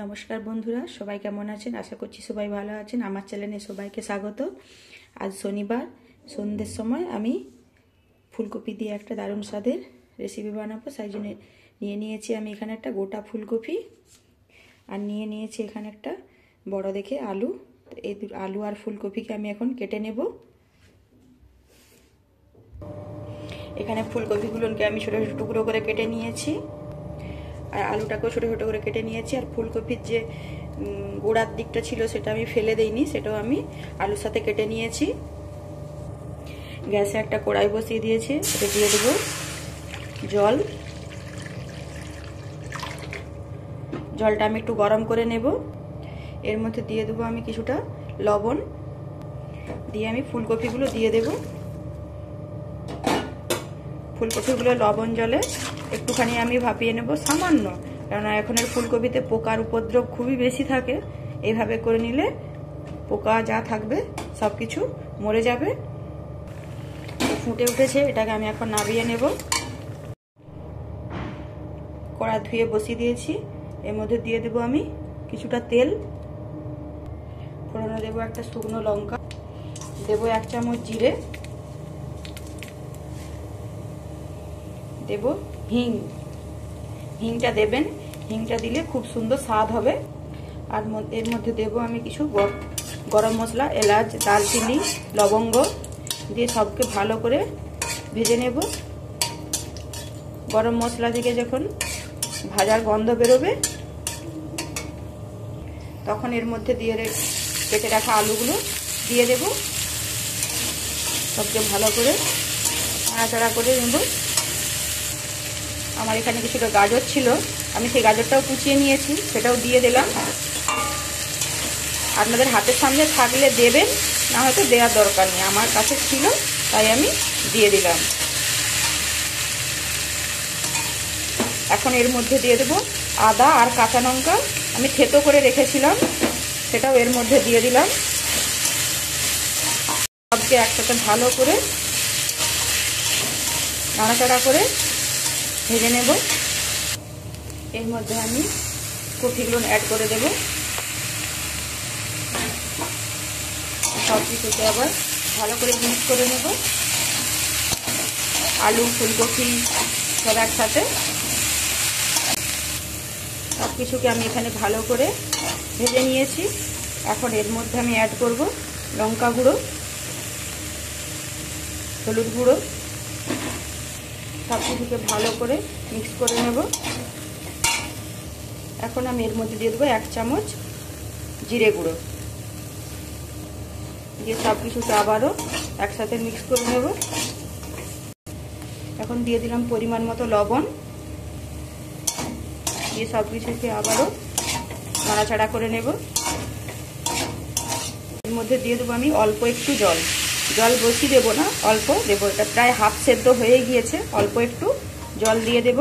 নমস্কার বন্ধুরা, সবাই কেমন আছেন? আশা করছি সবাই ভালো আছেন। আমার চ্যানেলে সবাইকে স্বাগত। আজ শনিবার সন্ধ্যের সময় আমি ফুলকপি দিয়ে একটা দারুণ স্বাদের রেসিপি বানাবো। সেই জন্য নিয়ে নিয়েছি আমি এখানে একটা গোটা ফুলকপি, আর নিয়ে নিয়েছি এখানে একটা বড় দেখে আলু। এই আলু আর ফুলকপিকে আমি এখন কেটে নেব। এখানে ফুলকপিগুলোকে আমি ছোটো ছোটো টুকরো করে কেটে নিয়েছি, আর আলুটাকেও ছোটো ছোটো করে কেটে নিয়েছি। আর ফুলকপির যে গোড়ার দিকটা ছিল সেটা আমি ফেলে দেইনি, সেটাও আমি আলুর সাথে কেটে নিয়েছি। গ্যাসে একটা কড়াই বসিয়ে দিয়েছি, এটা দিয়ে দেবো জল। জলটা আমি একটু গরম করে নেব। এর মধ্যে দিয়ে দেবো আমি কিছুটা লবণ, দিয়ে আমি ফুলকপিগুলো দিয়ে দেব। ফুলকপিগুলো লবণ জলে একটুখানি আমি ভাপিয়ে নেব সামান্য, কেননা এখনের ফুলকপিতে পোকার উপদ্রব খুবই বেশি থাকে। এইভাবে করে নিলে পোকা যা থাকবে সব কিছু মরে যাবে। ফুটে উঠেছে, এটাকে আমি এখন নামিয়ে নেব। কড়া ধুয়ে বসিয়ে দিয়েছি, এর মধ্যে দিয়ে দেব আমি কিছুটা তেল। ফোড়নে দেবো একটা শুকনো লঙ্কা, দেবো 1 চামচ জিরে, দেব হিং। হিংটা দেবেন, হিংটা দিলে খুব সুন্দর স্বাদ হবে। আর এর মধ্যে দেব আমি কিছু গরম মশলা, এলাচ, দারচিনি, লবঙ্গ দিয়ে সবকে ভালো করে ভেজে নেব। গরম মশলা থেকে যখন ভাজার গন্ধ বেরোবে তখন এর মধ্যে দিয়ে কেটে রাখা আলুগুলো দিয়ে দেব। সবকে ভালো করে নাড়াচাড়া করে নেব। আমার এখানে কিছুটা গাজর ছিল, আমি সেই গাজরটাও কুচিয়ে নিয়েছি, সেটাও দিয়ে দিলাম। আপনাদের হাতের সামনে থাকলে দেবেন, না হয়তো দেওয়ার দরকার নেই। আমার কাছে ছিল তাই আমি দিয়ে দিলাম। এখন এর মধ্যে দিয়ে দেবো আদা আর কাঁচা লঙ্কা, আমি থেতো করে রেখেছিলাম, সেটাও এর মধ্যে দিয়ে দিলাম। সবকে একসাথে ভালো করে নাড়াচাড়া করে ভেজে নেব। এর মধ্যে আমি কপিগুলো অ্যাড করে দেব। সব কিছুকে আবার ভালো করে মিক্স করে নেব। আলু, ফুলকপি সব একসাথে সব কিছুকে আমি এখানে ভালো করে ভেজে নিয়েছি। এখন এর মধ্যে আমি অ্যাড করব লঙ্কা গুঁড়ো, হলুদ গুঁড়ো, সব কিছুকে ভালো করে মিক্স করে নেব। এখন আমি এর মধ্যে দিয়ে দেবো 1 চামচ জিরে গুঁড়ো, দিয়ে সব কিছুকে আবারও একসাথে মিক্স করে নেব। এখন দিয়ে দিলাম পরিমাণ মতো লবণ, দিয়ে সব কিছুকে আবারও নাড়াচাড়া করে নেব। এর মধ্যে দিয়ে দেবো আমি অল্প একটু জল। জল বেশি দেবো না, অল্প দেবো। এটা প্রায় হাফ সেদ্ধ হয়ে গিয়েছে, অল্প একটু জল দিয়ে দেব।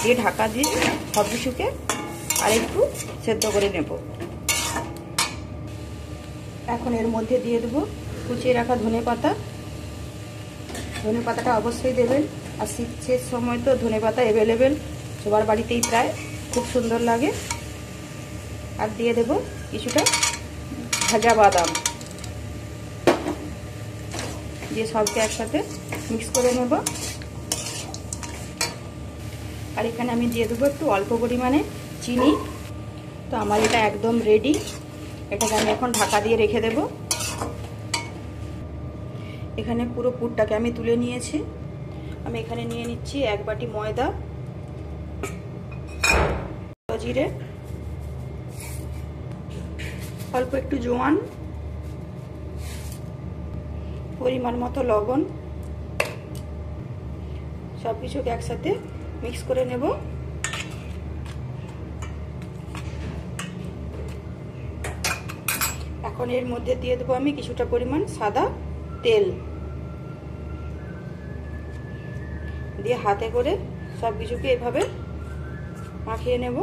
দিয়ে ঢাকা দিয়ে সব কিছুকে আর একটু সেদ্ধ করে নেব। এখন এর মধ্যে দিয়ে দেবো কুচিয়ে রাখা ধনেপাতা। ধনেপাতাটা অবশ্যই দেবেন, আর শীতের সময় তো ধনেপাতা অ্যাভেলেবেল সবার বাড়িতেই প্রায়, খুব সুন্দর লাগে। আর দিয়ে দেব কিছুটা ভাজা বাদাম, দিয়ে সবকে একসাথে মিক্স করে নেব। আর এখানে আমি দিয়ে দেবো একটু অল্প পরিমাণে চিনি। তো আমার এটা একদম রেডি। এটাকে আমি এখন ঢাকা দিয়ে রেখে দেব। এখানে পুরো পুরটাকে আমি তুলে নিয়েছি। আমি এখানে নিয়ে নিচ্ছি 1 বাটি ময়দা, জিরে, অল্প একটু জোয়ান, পরিমাণ মতো লবণ, সব কিছুকে একসাথে মিক্স করে নেব। এখন এর মধ্যে দিয়ে দেবো আমি কিছুটা পরিমাণ সাদা তেল, দিয়ে হাতে করে সব কিছুকে এভাবে মাখিয়ে নেব।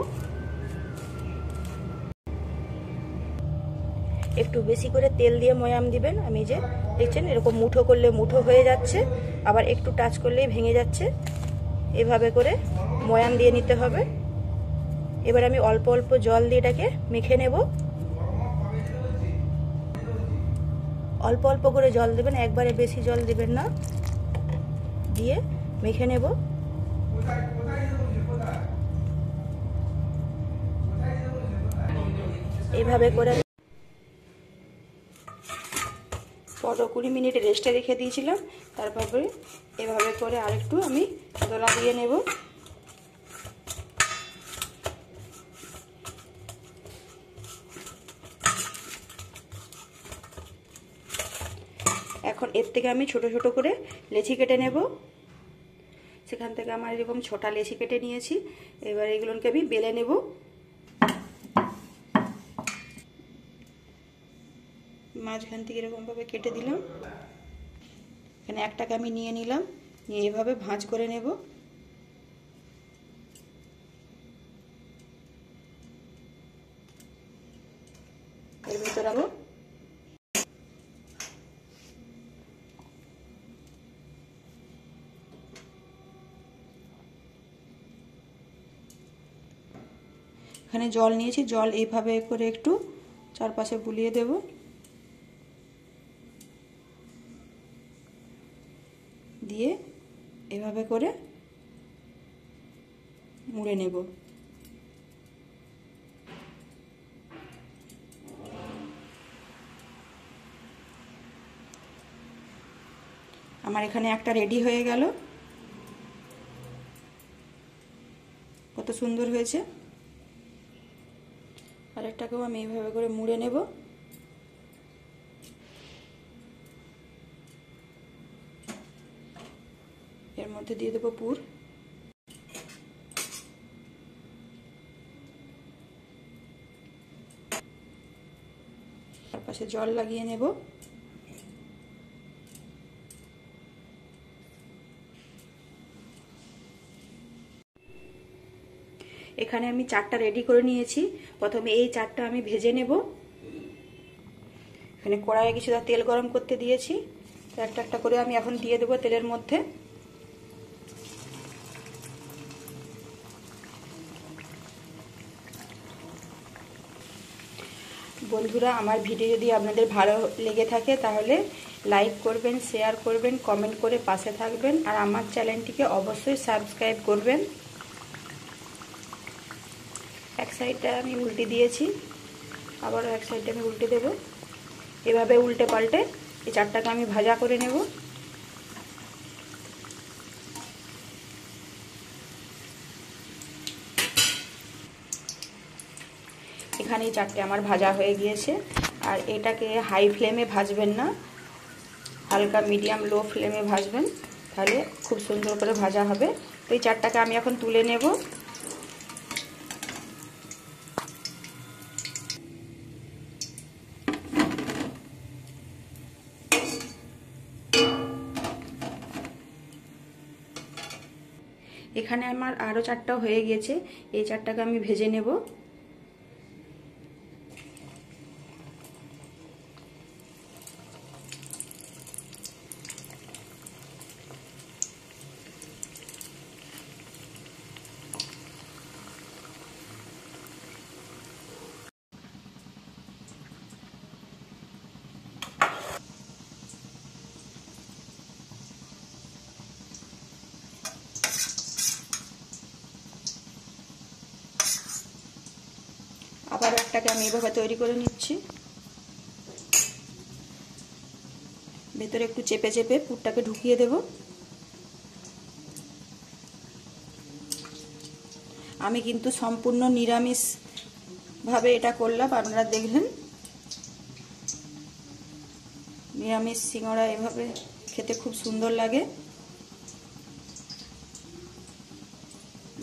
একটু বেশি করে তেল দিয়ে ময়াম দিবেন। আমি যে দেখছেন এরকম মুঠো করলে মুঠো হয়ে যাচ্ছে, আবার একটু টাচ করলেই ভেঙে যাচ্ছে। এভাবে করে ময়াম দিয়ে নিতে হবে। এবার আমি অল্প অল্প জল দিয়ে এটাকে মেখে নেব। অল্প অল্প করে জল দেবেন, একবারে বেশি জল দেবেন না, দিয়ে মেখে নেব। এইভাবে করে 15-20 মিনিট রেস্টে রেখে দিয়েছিলাম, তারপরে এভাবে করে আরেকটু আমি দোলা দিয়ে নেব। এখন এর থেকে আমি ছোট ছোট করে লেচি কেটে নেব। সেখান থেকে আমার এরকম ছোটা লেচি কেটে নিয়েছি। এবার এগুলোকে আমি বেলে নেব। মাঝখান থেকে এরকমভাবে কেটে দিলাম। এখানে একটাকে আমি নিয়ে নিলাম, নিয়ে এভাবে ভাঁজ করে নেব। এর ভিতরে রাখবো। এখানে জল নিয়েছি, জল এইভাবে করে একটু চারপাশে বুলিয়ে দেব। দিয়ে এভাবে করে মুড়ে নেব। আমার এখানে একটা রেডি হয়ে গেল। কত সুন্দর হয়েছে। আরেকটাকেও আমি এইভাবে করে মুড়ে নেব। এর মধ্যে দিয়ে দেবো পুর। তার পাশে জল লাগিয়ে নেব। এখানে আমি চারটা রেডি করে নিয়েছি। প্রথমে এই চারটা আমি ভেজে নেব। এখানে কড়াইয়ে কিছুটা তেল গরম করতে দিয়েছি। একটা একটা করে আমি এখন দিয়ে দেবো তেলের মধ্যে। বন্ধুরা, আমার ভিডিও যদি আপনাদের ভালো লেগে থাকে তাহলে লাইক করবেন, শেয়ার করবেন, কমেন্ট করে পাশে থাকবেন, আর আমার চ্যানেলটিকে অবশ্যই সাবস্ক্রাইব করবেন। এক সাইডটা আমি উল্টে দিয়েছি, আবারও এক সাইডটা আমি উল্টে দেব। এভাবে উল্টে পাল্টে এই চারটাকে আমি ভাজা করে নেব। এখানে এই চারটে আমার ভাজা হয়ে গিয়েছে। আর এটাকে হাই ফ্লেমে ভাজবেন না, হালকা মিডিয়াম লো ফ্লেমে ভাজবেন, তাহলে খুব সুন্দর করে ভাজা হবে। তো এই চারটাকে আমি এখন তুলে নেব। এখানে আমার আরও চারটা হয়ে গেছে, এই চারটাকে আমি ভেজে নেব। আবার একটাকে আমি এভাবে তৈরি করে নিচ্ছি। ভেতরে একটু চেপে চেপে পুরটাকে ঢুকিয়ে দেব। আমি কিন্তু সম্পূর্ণ নিরামিষ ভাবে এটা করলাম, আপনারা দেখলেন। নিরামিষ সিঙ্গাড়া এভাবে খেতে খুব সুন্দর লাগে।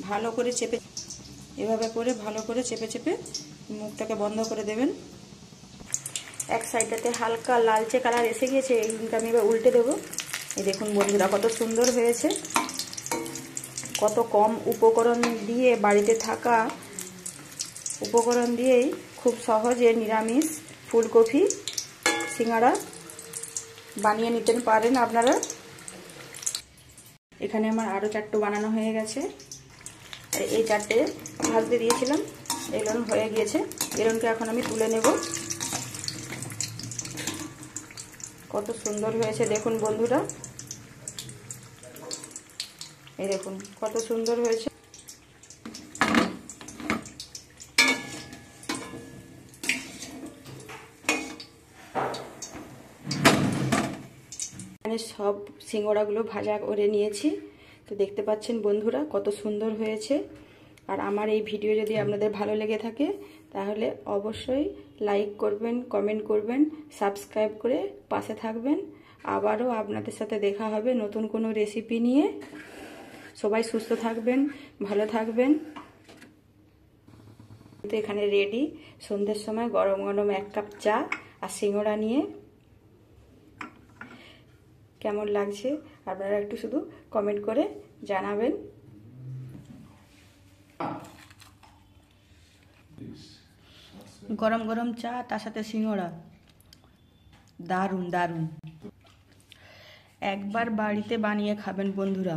ভালো করে চেপে, এভাবে করে ভালো করে চেপে চেপে মুখটাকে বন্ধ করে দেবেন। এক সাইডটাতে হালকা লালচে কালার এসে গিয়েছে, এইগুলোকে আমি এবার উল্টে দেবো। এই দেখুন বন্ধুরা, কত সুন্দর হয়েছে। কত কম উপকরণ দিয়ে, বাড়িতে থাকা উপকরণ দিয়েই খুব সহজে নিরামিষ ফুলকপি সিঙ্গাড়া বানিয়ে নিতে পারেন আপনারা। এখানে আমার আরও চারটে বানানো হয়ে গেছে। আর এই 4টে ভাজতে দিয়েছিলাম, এগুলো হয়ে গিয়েছে। এগুলোকে এখন আমি তুলে নেব। কত সুন্দর হয়েছে দেখুন বন্ধুরা, এই দেখুন কত সুন্দর হয়েছে। এখানে সব সিঙ্গড়াগুলো ভাজা করে নিয়েছি, তো দেখতে পাচ্ছেন বন্ধুরা কত সুন্দর হয়েছে। আর আমার এই ভিডিও যদি আপনাদের ভালো লেগে থাকে তাহলে অবশ্যই লাইক করবেন, কমেন্ট করবেন, সাবস্ক্রাইব করে পাশে থাকবেন। আবারও আপনাদের সাথে দেখা হবে নতুন কোনো রেসিপি নিয়ে। সবাই সুস্থ থাকবেন, ভালো থাকবেন। তো এখানে রেডি, সন্ধ্যের সময় গরম গরম 1 কাপ চা আর সিঙ্গড়া নিয়ে। কেমন লাগছে আপনারা একটু শুধু কমেন্ট করে জানাবেন। গরম গরম চা, তার সাথে সিঙ্গড়া, দারুণ দারুণ। একবার বাড়িতে বানিয়ে খাবেন বন্ধুরা।